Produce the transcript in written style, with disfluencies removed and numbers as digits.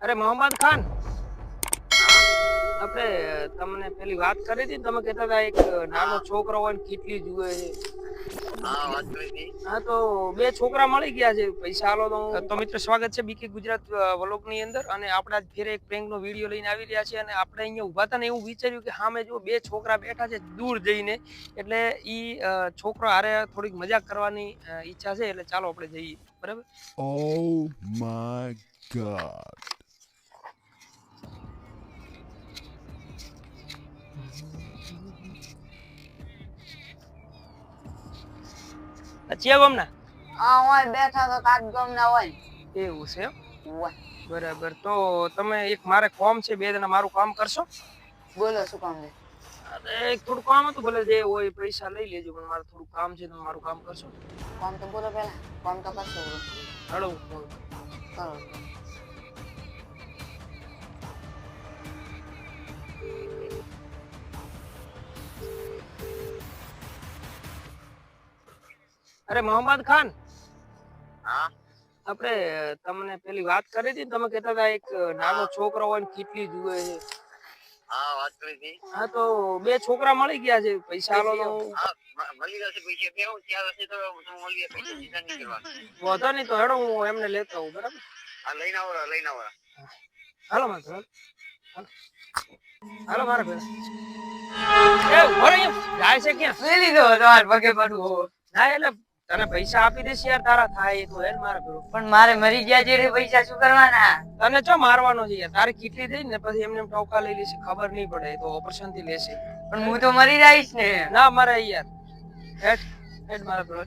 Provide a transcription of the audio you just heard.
અરે મોહમ્મદ ખાન, આપણે તમને પેલી વાત કરી હતી, તમે કહેતા હતા એક નાનો છોકરો હોય ને કેટલી જુએ છે. હા, વાત કરી હતી. હા, તો બે છોકરા મળી ગયા છે, પૈસા આલો તો મિત્ર સ્વાગત છે બીકે ગુજરાત વ્લોગ ની અંદર. અને આપણે આજ ફેર એક પ્રેન્ક નો વિડીયો લઈને આવી રહ્યા છે. અને આપણે અહીંયા ઊભા હતા ને એવું વિચાર્યું કે સામે જો બે છોકરા બેઠા છે દૂર જઈને, એટલે ઈ છોકરો હારે થોડીક મજાક કરવાની ઈચ્છા છે, એટલે ચાલો આપણે જઈએ. બરાબર. Oh my god. ચિયા ગામના? હા હોય બેઠા તો કાચ ગમ ના હોય. એવું છે એમ? હોય. બરાબર. તો તમે એક મારે કોમ છે, બે જણા મારું કામ કરશો? બોલો શું કામ છે? અરે એક થોડું કામ હતું, ભલે જે હોય પૈસા લઈ લેજો, પણ મારે થોડું કામ છે, તમે મારું કામ કરશો? કામ તો બોલો પેલા. કામ તો કરશો બોલો. હલો. કરો. અરે મોહમ્મદ ખાન, હા, આપણે તમને પેલી વાત કરી હતી, તમે કહેતા હતા એક નાનો છોકરો હોય ને કેટલી જુએ છે. હા, વાત કરી હતી. હા, તો બે છોકરા મળી ગયા છે, પૈસા આલો તો હા, મળી જશે પૈસા. કેવું ત્યાં હશે તો હું મળી જાય પૈસા. ચિંતા નહીં કરવાની. વધો નહીં તો હેડો, હું એમને લેતો આવું. બરાબર. હા, લઈને આવો, લઈને આવો. હાલો માત્ર હાલો મારા ભાઈ. એ ઉભો રહી જાય છે ક્યાં? લઈ લીધો તમારે પગે પડવું. ના એટલે તને પૈસા આપી દેશે યાર, તારા થાય તો હેલ મારા ભેળો. પણ મારે મરી ગયા છે પૈસા શું કરવાના? તને ચો મારવાનો છે યાર, તારી કેટલી થઈ ને પછી એમને ટોકા લઈ લેશે, ખબર નહીં પડે તો ઓપરેશન થી લેશે. પણ હું તો મરી જઈશ ને. ના મરે યાર. હેડ હેડ મારા ભેળો.